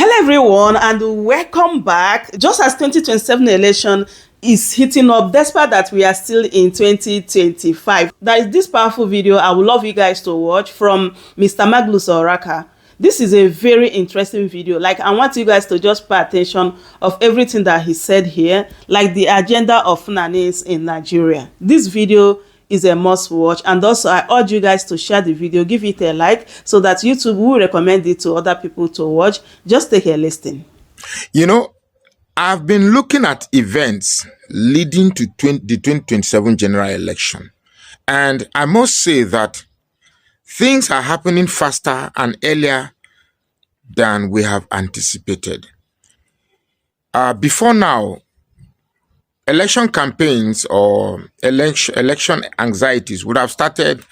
Hello everyone and welcome back. Just as 2027 election is heating up, despite that we are still in 2025, there is this powerful video I would love you guys to watch from Mr. Magnus. This is a very interesting video. Like, I want you guys to just pay attention of everything that he said here, like the agenda of Fulanis in Nigeria. This video is a must watch, and also I urge you guys to share the video, give it a like so that YouTube will recommend it to other people to watch. Just take a listen. You know, I've been looking at events leading to the 2027 general election, and I must say that things are happening faster and earlier than we have anticipated. Before now, election campaigns or election anxieties would have started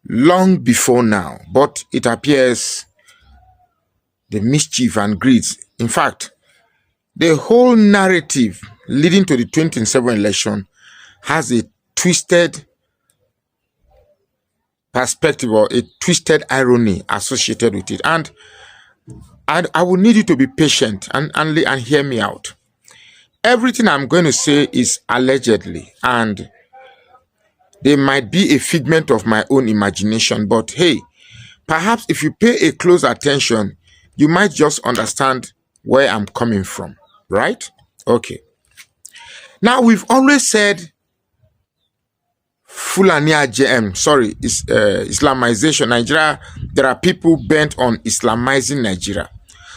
long before now, but it appears the mischief and greed, in fact, the whole narrative leading to the 2027 election has a twisted perspective or a twisted irony associated with it. And I will need you to be patient and hear me out. Everything I'm going to say is allegedly, and they might be a figment of my own imagination, but hey, perhaps if you pay a close attention, you might just understand where I'm coming from, right? Okay. Now, we've always said Fulani Islamization. Nigeria, there are people bent on Islamizing Nigeria.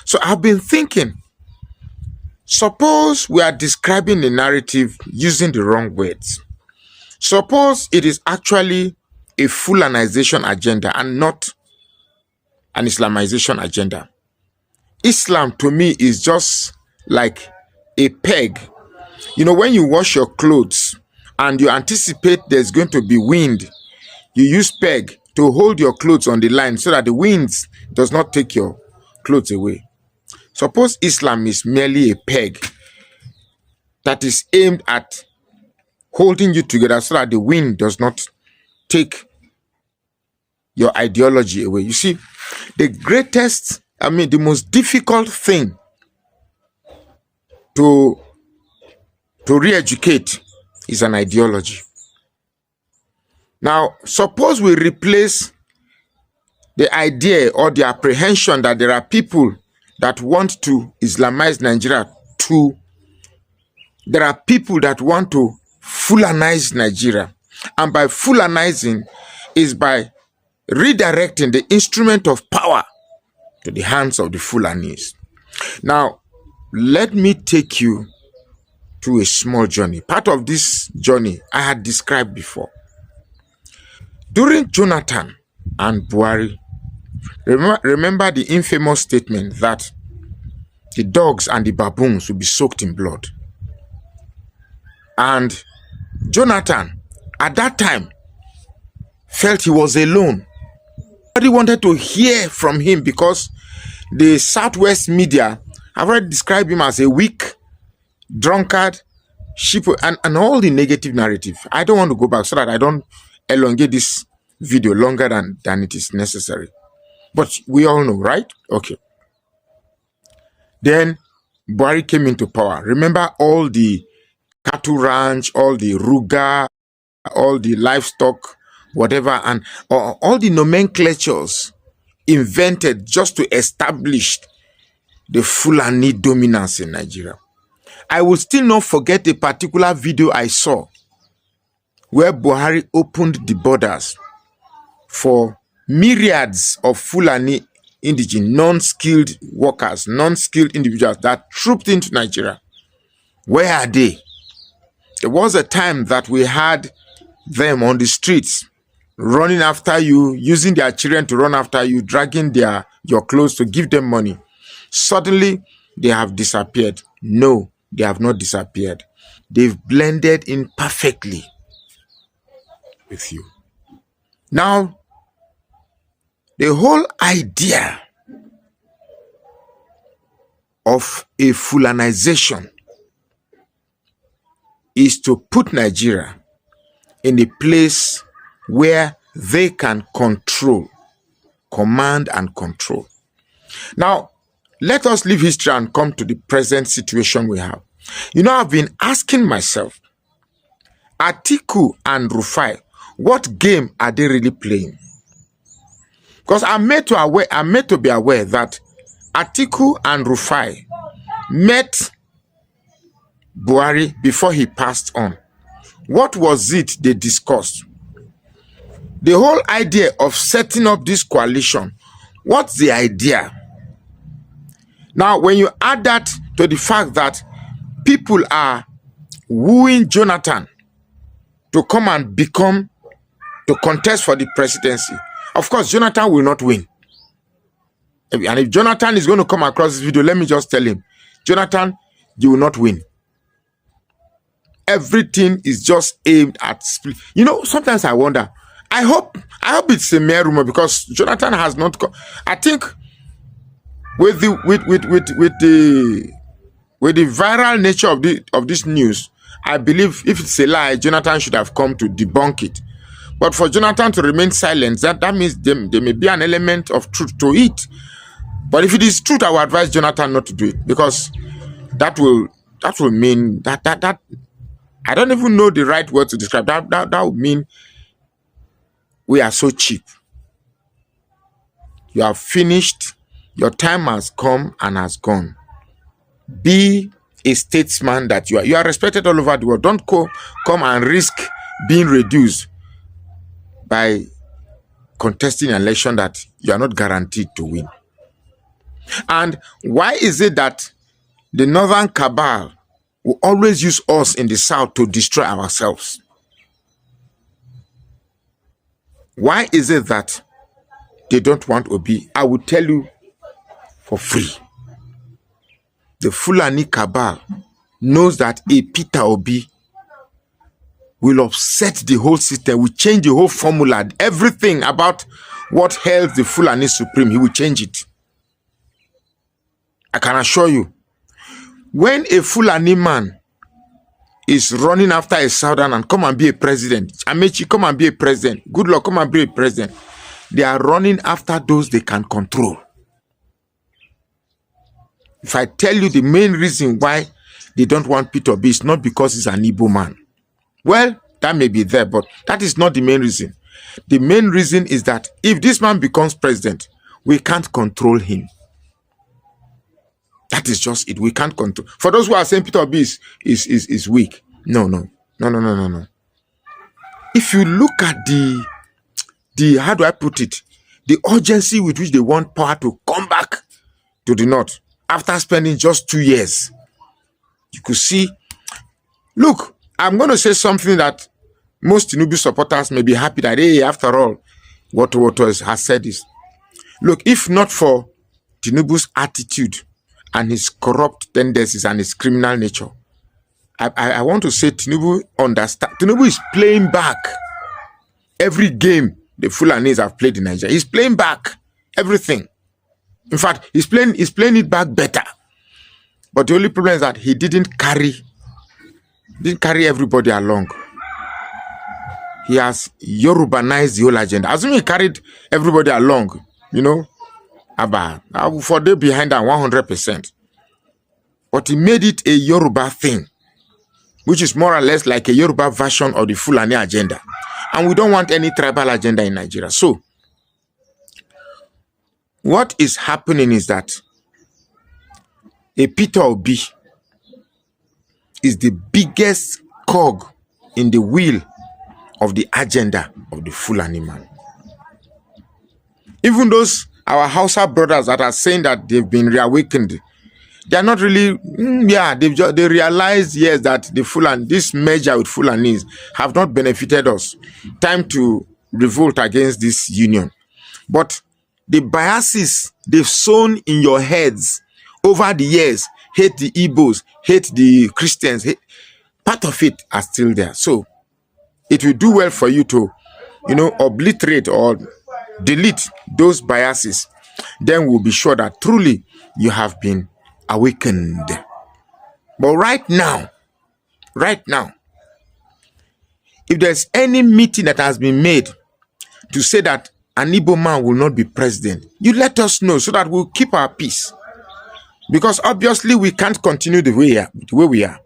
So I've been thinking, suppose we are describing the narrative using the wrong words. Suppose it is actually a Fulanization agenda and not an Islamization agenda. Islam to me is just like a peg. You know, when you wash your clothes and you anticipate there's going to be wind, you use peg to hold your clothes on the line so that the winds does not take your clothes away. Suppose Islam is merely a peg that is aimed at holding you together so that the wind does not take your ideology away. You see, the most difficult thing to re-educate is an ideology. Now, suppose we replace the idea or the apprehension that there are people that want to Islamize Nigeria to there are people that want to Fulanize Nigeria. And by Fulanizing is by redirecting the instrument of power to the hands of the Fulanis. Now, let me take you to a small journey. Part of this journey I had described before. During Jonathan and Buhari, remember the infamous statement that the dogs and the baboons will be soaked in blood. And Jonathan, at that time, felt he was alone. Nobody wanted to hear from him because the Southwest media have already described him as a weak, drunkard, sheep, and all the negative narrative. I don't want to go back so that I don't elongate this video longer than it is necessary. But we all know, right? Okay. Then Buhari came into power. Remember all the cattle ranch, all the ruga, all the livestock, whatever, and all the nomenclatures invented just to establish the Fulani dominance in Nigeria. I will still not forget a particular video I saw where Buhari opened the borders for myriads of Fulani indigenous, non-skilled workers, non-skilled individuals that trooped into Nigeria. Where are they? There was a time that we had them on the streets, running after you, using their children to run after you, dragging your clothes to give them money. Suddenly, they have disappeared. No, they have not disappeared. They've blended in perfectly with you. Now, the whole idea of a Fulanization is to put Nigeria in a place where they can control, command and control. Now, Let us leave history and come to the present situation we have. You know, I've been asking myself, Atiku and Rufai, what game are they really playing? Because I'm made to be aware that Atiku and Rufai met Buhari before he passed on. What was it they discussed? The whole idea of setting up this coalition, what's the idea? Now, when you add that to the fact that people are wooing Jonathan to come and to contest for the presidency, of course, Jonathan will not win. And if Jonathan is going to come across this video, let me just tell him, Jonathan, you will not win. Everything is just aimed at split. You know, sometimes I wonder. I hope it's a mere rumor, because Jonathan has not. I think with the viral nature of this news, I believe if it's a lie, Jonathan should have come to debunk it. But for Jonathan to remain silent, that means there may be an element of truth to it. But if it is truth, I would advise Jonathan not to do it, because that will mean that I don't even know the right word to describe that. That would mean we are so cheap. You have finished. Your time has come and has gone. Be a statesman that you are. You are respected all over the world. Don't come and risk being reduced by contesting an election that you are not guaranteed to win. And why is it that the northern cabal will always use us in the south to destroy ourselves? Why is it that they don't want Obi? I will tell you for free. The Fulani cabal knows that a Peter Obi will upset the whole system, will change the whole formula, everything about what held the Fulani supreme. He will change it. I can assure you. When a Fulani man is running after a southern and come and be a president, Amechi, come and be a president, good luck, come and be a president, they are running after those they can control. If I tell you the main reason why they don't want Peter Obi, it's not because he's an Igbo man. Well, that may be there, but that is not the main reason. The main reason is that if this man becomes president, we can't control him. That is just it. We can't control. For those who are saying Peter Obi is weak. No. If you look at the how do I put it? The urgency with which they want power to come back to the north after spending just 2 years, you could see. Look, I'm going to say something that most Tinubu supporters may be happy that, hey, after all, what has said is, look, if not for Tinubu's attitude and his corrupt tendencies and his criminal nature, I want to say Tinubu understand. Tinubu is playing back every game the Fulanis have played in Nigeria. He's playing back everything. In fact, he's playing it back better. But the only problem is that he didn't carry everybody along. He has Yorubanized the whole agenda. Assuming he carried everybody along, you know, for they behind that 100%. But he made it a Yoruba thing, which is more or less like a Yoruba version of the Fulani agenda. And we don't want any tribal agenda in Nigeria. So, what is happening is that a Peter Obi is the biggest cog in the wheel of the agenda of the Fulani man. Even those, our Hausa brothers that are saying that they've been reawakened, they are not really, they realize, yes, that the Fulani, this merger with Fulanis have not benefited us. Time to revolt against this union. But the biases they've sown in your heads over the years, hate the Igbos, hate the Christians, part of it are still there. So it will do well for you to, obliterate or delete those biases. Then we'll be sure that truly you have been awakened. But right now, if there's any meeting that has been made to say that an Igbo man will not be president, you let us know so that we'll keep our peace. Because obviously we can't continue the way we are.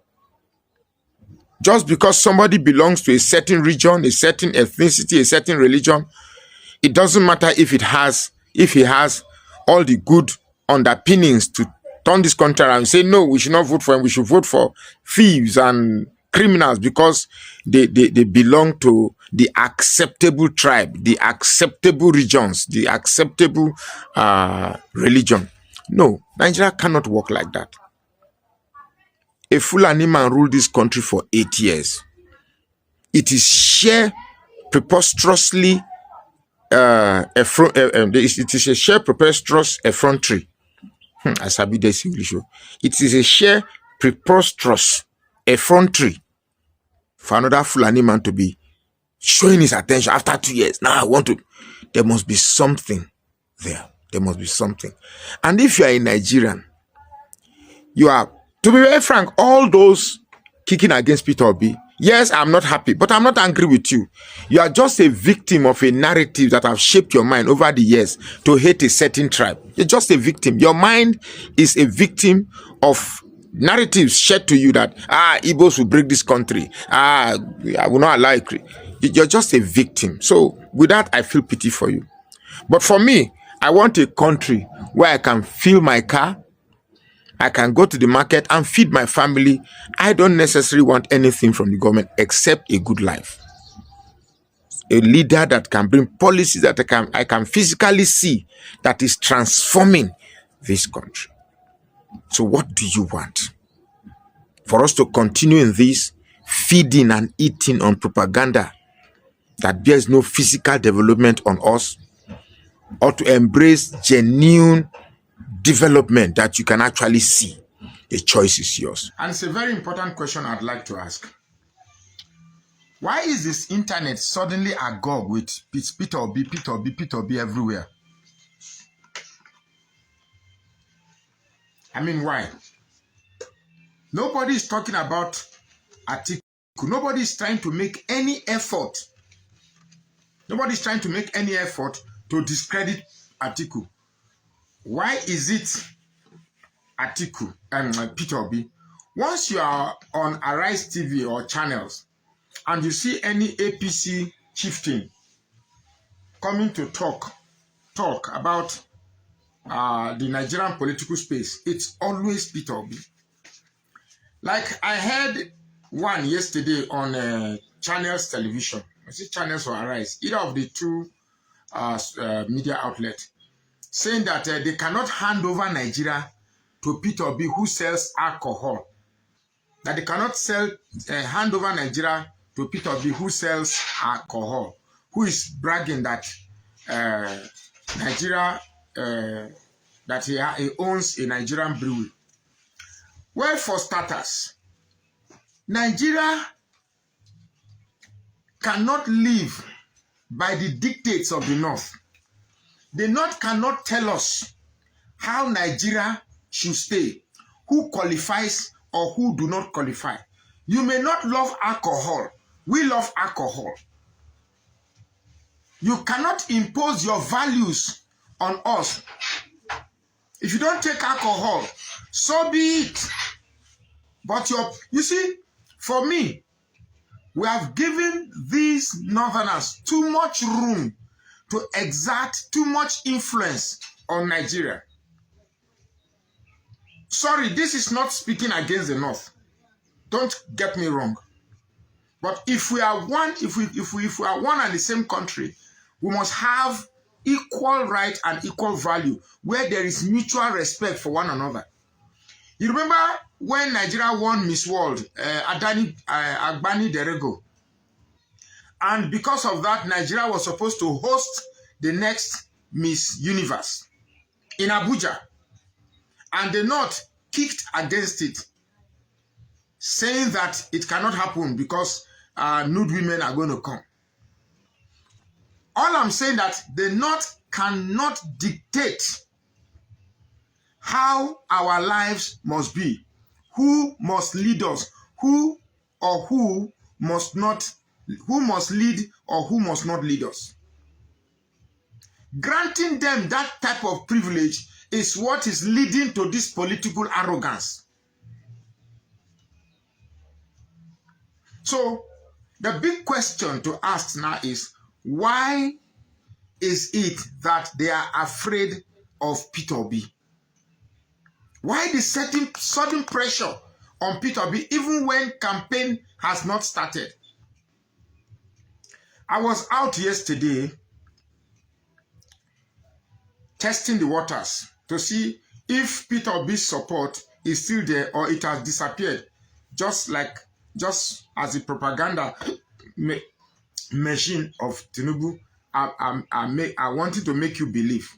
Just because somebody belongs to a certain region, a certain ethnicity, a certain religion, it doesn't matter if he has all the good underpinnings to turn this country around and say, no, we should not vote for him. We should vote for thieves and criminals because they belong to the acceptable tribe, the acceptable regions, the acceptable religion. No, Nigeria cannot work like that. A Fulani man ruled this country for 8 years. It is sheer preposterously it is a sheer preposterous effrontery. I sabi this English. It is a sheer preposterous effrontery for another Fulani man to be showing his attention after 2 years. Now I want to. There must be something there. There must be something. And if you are a Nigerian, you are, to be very frank, all those kicking against Peter Obi, yes, I'm not happy, but I'm not angry with you. You are just a victim of a narrative that have shaped your mind over the years to hate a certain tribe. You're just a victim. Your mind is a victim of narratives shared to you that, Igbos will break this country. I will not allow it. You're just a victim. So with that, I feel pity for you. But for me, I want a country where I can fill my car, I can go to the market and feed my family. I don't necessarily want anything from the government except a good life. A leader that can bring policies that I can physically see that is transforming this country. So what do you want? For us to continue in this feeding and eating on propaganda that bears no physical development on us, or to embrace genuine development that you can actually see? The choice is yours. And it's a very important question I'd like to ask. Why is this internet suddenly agog with Peter Obi everywhere? I mean, why? Nobody is talking about Atiku. Nobody is trying to make any effort. Nobody is trying to make any effort to discredit Atiku. Why is it Atiku and Peter Obi? Once you are on Arise TV or channels and you see any APC chieftain coming to talk about the Nigerian political space, it's always Peter Obi. Like I heard one yesterday on Channels Television. I see Channels or Arise, either of the two media outlets, saying that they cannot hand over Nigeria to Peter Obi, who sells alcohol. That they cannot hand over Nigeria to Peter Obi, who sells alcohol, who is bragging that Nigeria, that he owns a Nigerian brewery. Well, for starters, Nigeria cannot live by the dictates of the North. The North cannot tell us how Nigeria should stay, who qualifies or who do not qualify. You may not love alcohol. We love alcohol. You cannot impose your values on us. If you don't take alcohol, so be it. But you see, for me, we have given these Northerners too much room to exert too much influence on Nigeria. Sorry, this is not speaking against the North. Don't get me wrong. But if we are one, if we are one and the same country, we must have equal right and equal value where there is mutual respect for one another. You remember when Nigeria won Miss World, Agbani Derego, and because of that, Nigeria was supposed to host the next Miss Universe in Abuja, and the North kicked against it, saying that it cannot happen because nude women are going to come. All I'm saying that the North cannot dictate how our lives must be, who must lead us, who must lead or who must not lead us. Granting them that type of privilege is what is leading to this political arrogance. So, the big question to ask now is, why is it that they are afraid of Peter Obi? Why the sudden pressure on Peter Obi even when campaign has not started? I was out yesterday testing the waters to see if Peter Obi's support is still there or it has disappeared, just as the propaganda machine of Tinubu I wanted to make you believe.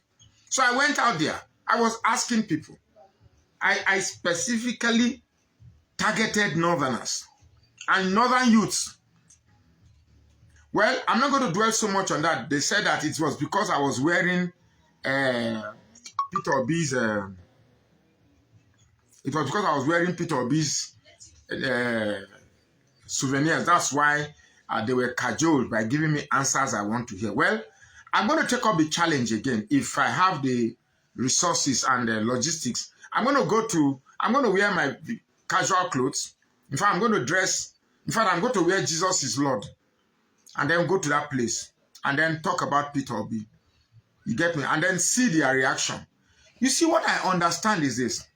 So I went out there. I was asking people. I specifically targeted Northerners and Northern youths. Well, I'm not going to dwell so much on that. They said that it was because I was wearing Peter Obi's. It was because I was wearing Peter Obi's souvenirs. That's why they were cajoled by giving me answers I want to hear. Well, I'm going to take up the challenge again. If I have the resources and the logistics, I'm going to wear my casual clothes. In fact, I'm going to dress. In fact, I'm going to wear Jesus is Lord. And then go to that place. And then talk about Peter Obi. You get me? And then see their reaction. You see, what I understand is this.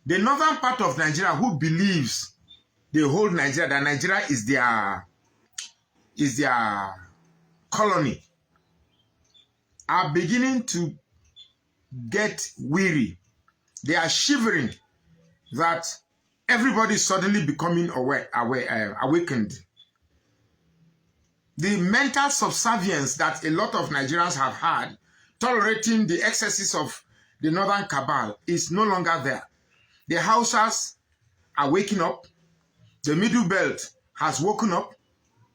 The northern part of Nigeria who believes they hold Nigeria, that Nigeria is their colony, are beginning to get weary. They are shivering that everybody is suddenly becoming awakened. The mental subservience that a lot of Nigerians have had, tolerating the excesses of the northern cabal, is no longer there. The Hausas are waking up. The Middle Belt has woken up.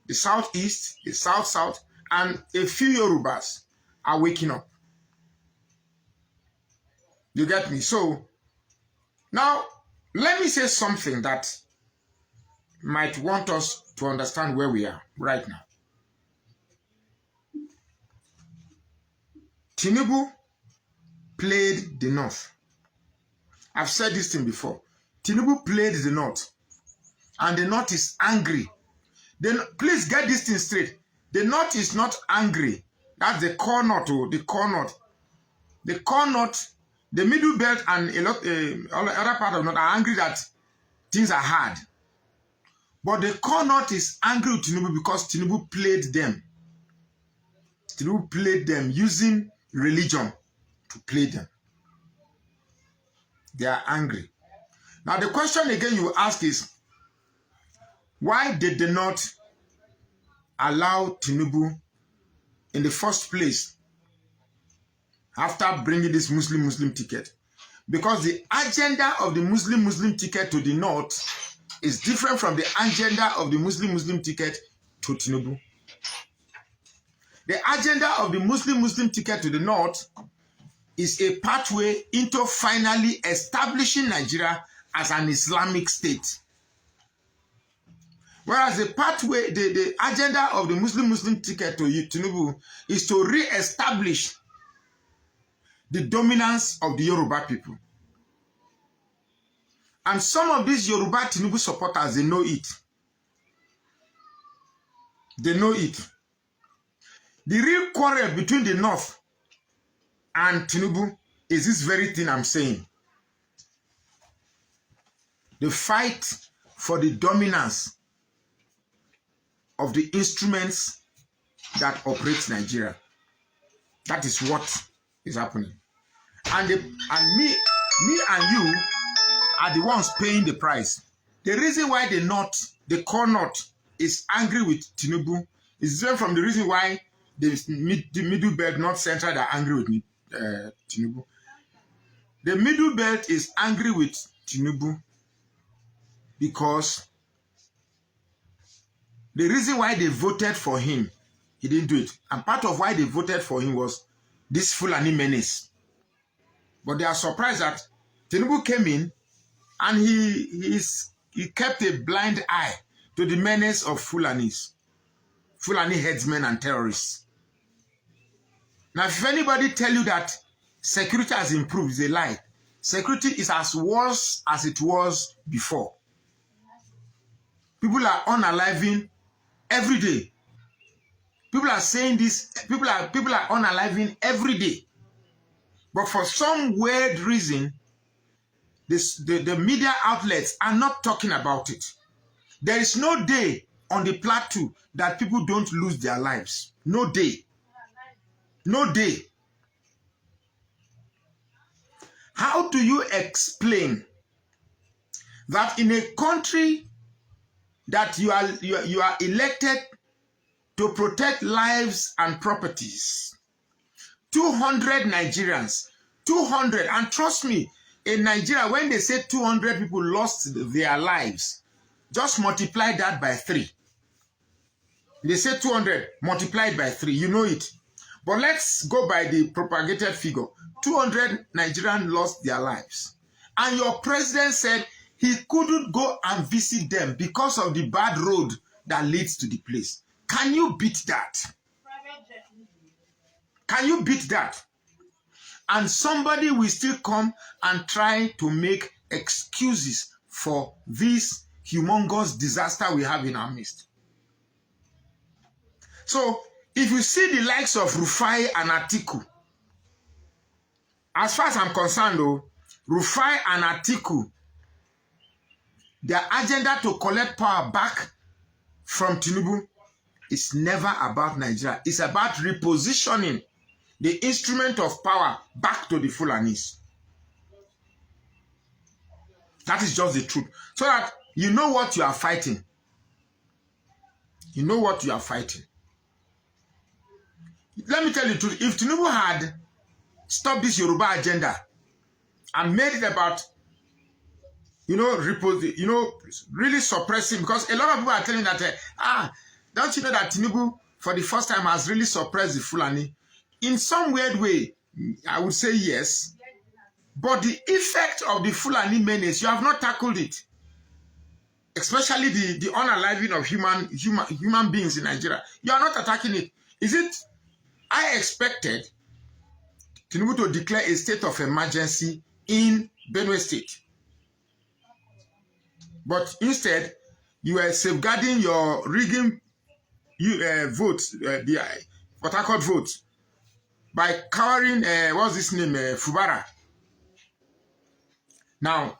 The Southeast, the South, and a few Yorubas are waking up. You get me? So, now, let me say something that might want us to understand where we are right now. Tinubu played the North. I've said this thing before. Tinubu played the North. And the North is angry. Please get this thing straight. The North is not angry. That's the core North. The core North. The core North, the Middle Belt and a lot other part of North are angry that things are hard. But the core North is angry with Tinubu because Tinubu played them. Tinubu played them using religion to play them. They are angry. Now the question again you ask is, why did they not allow Tinubu in the first place after bringing this Muslim ticket? Because the agenda of the Muslim ticket to the North is different from the agenda of the Muslim ticket to Tinubu. The agenda of the Muslim ticket to the North is a pathway into finally establishing Nigeria as an Islamic state. Whereas the pathway, the agenda of the Muslim ticket to Tinubu is to re-establish the dominance of the Yoruba people. And some of these Yoruba Tinubu supporters, they know it. They know it. The real quarrel between the North and Tinubu is this very thing I'm saying. The fight for the dominance of the instruments that operate Nigeria. That is what is happening. And me and you are the ones paying the price. The reason why the core North is angry with Tinubu is different from the reason why the Middle Belt, North Central, are angry with Tinubu. The Middle Belt is angry with Tinubu because the reason why they voted for him, he didn't do it. And part of why they voted for him was this Fulani menace. But they are surprised that Tinubu came in and he kept a blind eye to the menace of Fulani headsmen and terrorists. Now, if anybody tell you that security has improved is a lie. Security is as worse as it was before. People are unaliving every day. People are saying this, people are unaliving every day. But for some weird reason, the media outlets are not talking about it. There is no day on the plateau that people don't lose their lives. No day. No day. How do you explain that in a country that you are elected to protect lives and properties, 200 Nigerians, 200, and trust me, in Nigeria, when they say 200 people lost their lives, just multiply that by 3. They say 200 multiplied by 3, you know it. But let's go by the propagated figure. 200 Nigerians lost their lives. And your president said he couldn't go and visit them because of the bad road that leads to the place. Can you beat that? Can you beat that? And somebody will still come and try to make excuses for this humongous disaster we have in our midst. So, if you see the likes of Rufai and Atiku, as far as I'm concerned though, Rufai and Atiku, their agenda to collect power back from Tinubu is never about Nigeria. It's about repositioning the instrument of power back to the Fulanis. That is just the truth. So that you know what you are fighting. You know what you are fighting. Let me tell you the truth. If Tinubu had stopped this Yoruba agenda and made it about, really suppressing, because a lot of people are telling that, don't you know that Tinubu, for the first time, has really suppressed the Fulani? In some weird way, I would say yes. But the effect of the Fulani menace, you have not tackled it. Especially the unaliving of human beings in Nigeria. You are not attacking it. I expected Tinubu to declare a state of emergency in Benue State. But instead, you are safeguarding your rigging votes, the Port Harcourt votes, by covering, what's his name, Fubara. Now,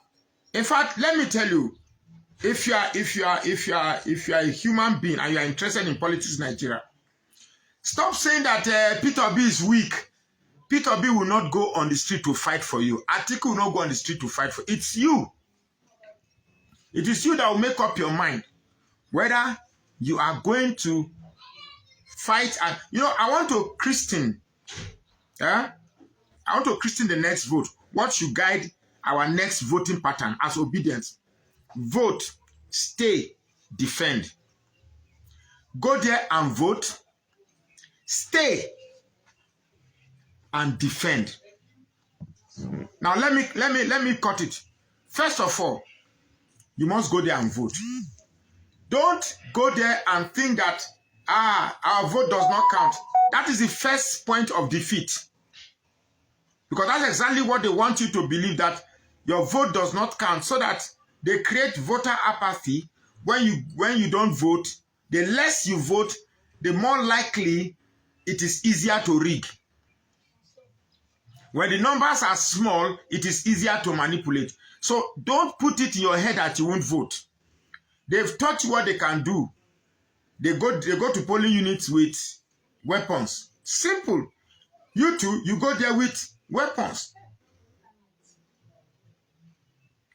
in fact, let me tell you, if you are a human being and you are interested in politics in Nigeria, stop saying that Peter Obi is weak. Peter Obi will not go on the street to fight for you. Atiku will not go on the street to fight for you. It's you. It is you that will make up your mind whether you are going to fight. And I want to christen. I want to christen the next vote. What should guide our next voting pattern as obedience? Vote, stay, defend. Go there and vote. Stay and defend. Now let me cut it. First of all, you must go there and vote. Don't go there and think that our vote does not count. That is the first point of defeat. Because that's exactly what they want you to believe, that your vote does not count, so that they create voter apathy. When you don't vote, the less you vote, the more likely it is easier to rig. When the numbers are small, it is easier to manipulate. So don't put it in your head that you won't vote. They've taught you what they can do. They go to polling units with weapons. Simple. You too, you go there with weapons.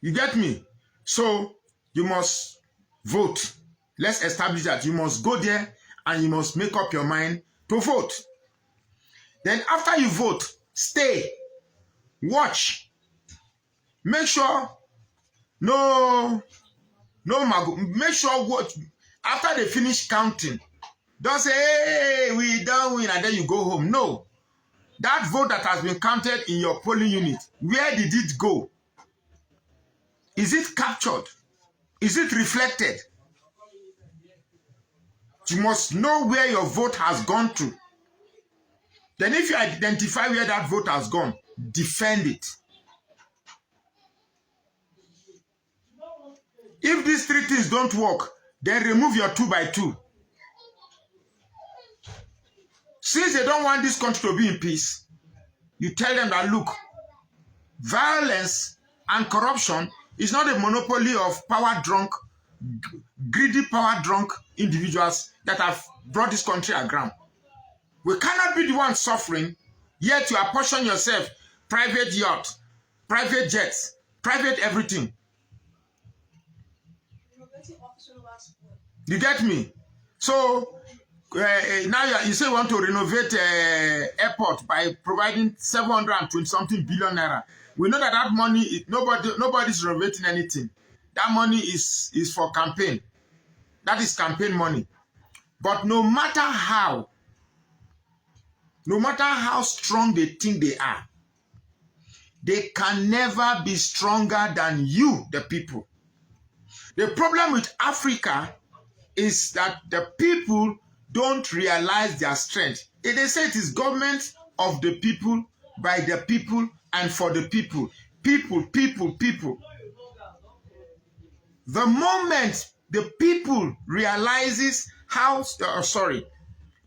You get me? So you must vote. Let's establish that you must go there and you must make up your mind to vote. Then after you vote, stay, watch, make sure make sure what after they finish counting, don't say, hey, we don't win, and then you go home. No, that vote that has been counted in your polling unit, where did it go? Is it captured? Is it reflected? You must know where your vote has gone to. Then if you identify where that vote has gone, defend it. If these three things don't work, then remove your 2x2. Since they don't want this country to be in peace, you tell them that, look, violence and corruption is not a monopoly of power-drunk, greedy power-drunk individuals that have brought this country aground. We cannot be the ones suffering, yet you apportion yourself private yacht, private jets, private everything. You get me? So now you say you want to renovate airport by providing 720-something billion naira. We know that that money, nobody's renovating anything. That money is for campaign. That is campaign money. But no matter how strong they think they are, they can never be stronger than you, the people. The problem with Africa is that the people don't realize their strength. They say it is government of the people, by the people, and for the people. People. The moment the people realizes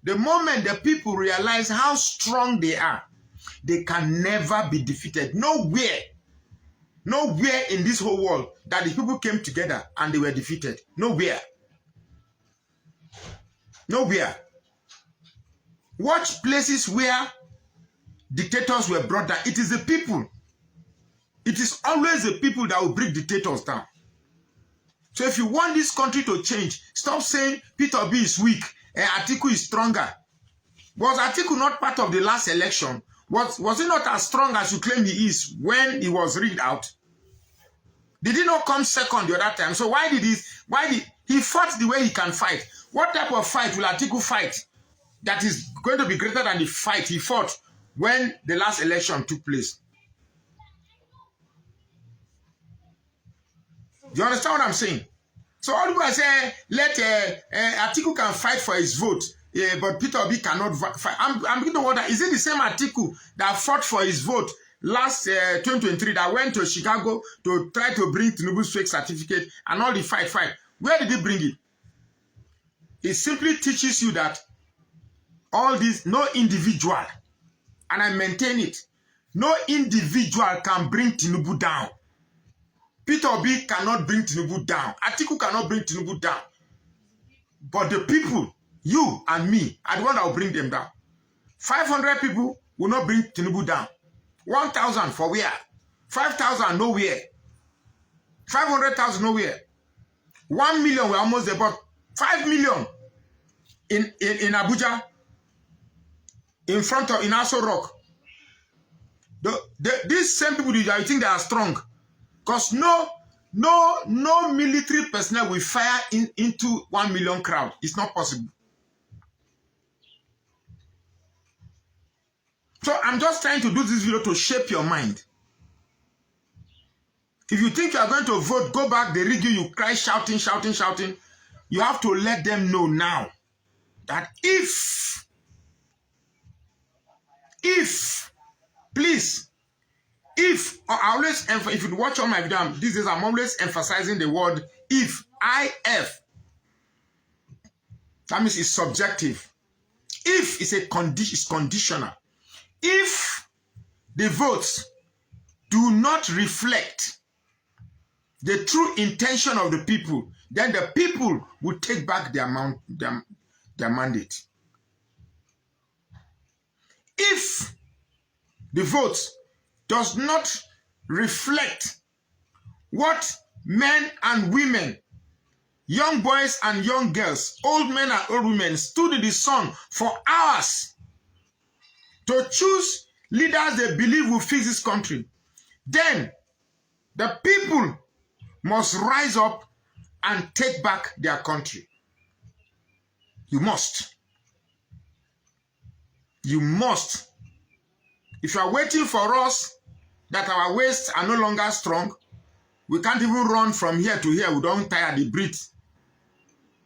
the moment the people realize how strong they are, they can never be defeated. Nowhere in this whole world that the people came together and they were defeated. Nowhere. Watch places where dictators were brought down. It is the people. It is always the people that will bring dictators down. So if you want this country to change, stop saying Peter Obi is weak and Atiku is stronger. Was Atiku not part of the last election? Was he not as strong as you claim he is when he was rigged out? Did he not come second the other time? So why did he fought the way he can fight? What type of fight will Atiku fight that is going to be greater than the fight he fought when the last election took place? Do you understand what I'm saying? So all people are saying, let Atiku can fight for his vote, but Peter Obi cannot fight. I'm beginning to wonder, is it the same Atiku that fought for his vote last 2023 that went to Chicago to try to bring Tinubu's fake certificate and all the fight? Where did he bring it? It simply teaches you that all this, no individual, and I maintain it, no individual can bring Tinubu down. Peter Obi cannot bring Tinubu down. Atiku cannot bring Tinubu down. But the people, you and me, are the one that will bring them down. 500 people will not bring Tinubu down. 1,000 for where? 5,000 nowhere. 500,000 nowhere. 1 million we're almost there, but 5 million in Abuja, in front of in Aso Rock. These same people that you think they are strong, because no military personnel will fire into 1 million crowd. It's not possible. So I'm just trying to do this video to shape your mind. If you think you are going to vote, go back, they rig you, you cry, shouting. You have to let them know now that if, please, if you watch all my videos, these days I'm always emphasizing the word if, that means it's subjective. If is it's conditional. If the votes do not reflect the true intention of the people, then the people will take back their mandate. If the votes does not reflect what men and women, young boys and young girls, old men and old women stood in the sun for hours to choose leaders they believe will fix this country, then the people must rise up and take back their country. You must. You must. If you are waiting for us, that our waists are no longer strong, we can't even run from here to here, we don't tire the breathe.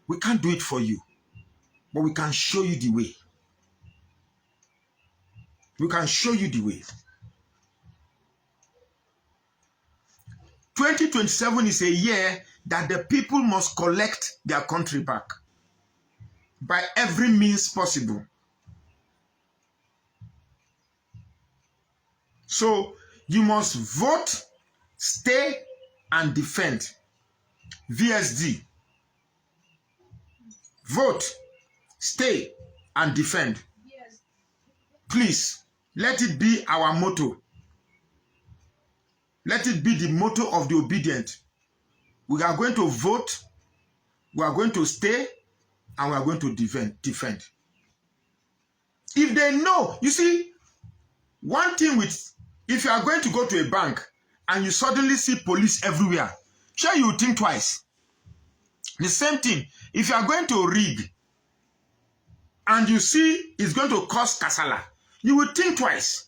We can't do it for you, but we can show you the way. We can show you the way. 2027 is a year that the people must collect their country back by every means possible. So you must vote, stay, and defend. VSD. Vote, stay, and defend. Please, let it be our motto. Let it be the motto of the obedient. We are going to vote, we are going to stay, and we are going to defend. If they know, you see, one thing with, if you are going to go to a bank and you suddenly see police everywhere, sure you think twice. The same thing, if you are going to rig and you see it's going to cause kasala, you will think twice.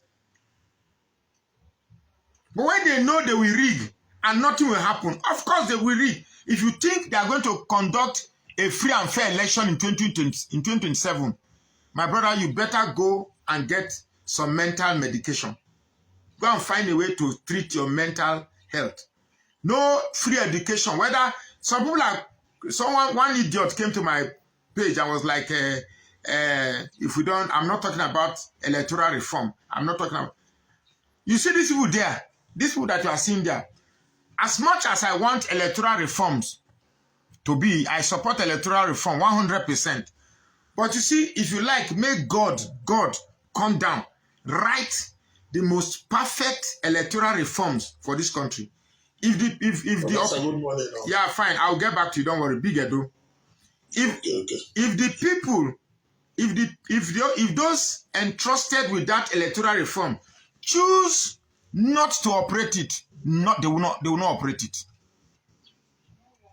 But when they know they will rig and nothing will happen, of course they will rig. If you think they are going to conduct a free and fair election in 2027, my brother, you better go and get some mental medication. Go and find a way to treat your mental health. No free education. Whether some people one idiot came to my page and was like, if we don't, I'm not talking about electoral reform. I'm not talking about, you see these people there, these people that you are seeing there, as much as I want electoral reforms to be, I support electoral reform 100%. But you see, if you like, make God come down, write the most perfect electoral reforms for this country. If yeah, fine, I'll get back to you. Don't worry, big Edo. If the people, if those entrusted with that electoral reform choose not to operate it, they will not operate it.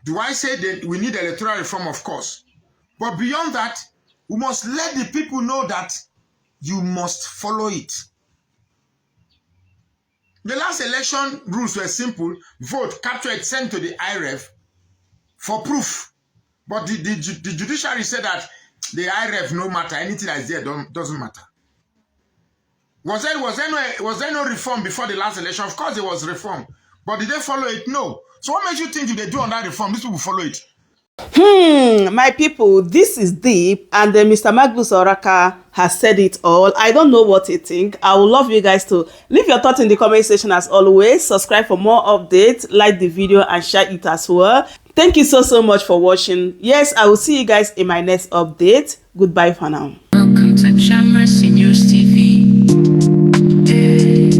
Do I say that we need electoral reform? Of course. But beyond that, we must let the people know that you must follow it. The last election rules were simple: vote, capture it, send to the IRF for proof. But the judiciary said that the IRF, no matter, anything that's there doesn't matter. Was there no reform before the last election? Of course there was reform. But did they follow it? No. So what makes you think if they do on that reform, these people follow it? My people, this is deep, and Mr. Magnus Oraka has said it all. I don't know what you think. I would love you guys to leave your thoughts in the comment section as always. Subscribe for more updates, like the video, and share it as well. Thank you so much for watching. Yes, I will see you guys in my next update. Goodbye for now. Welcome to News TV. Hey,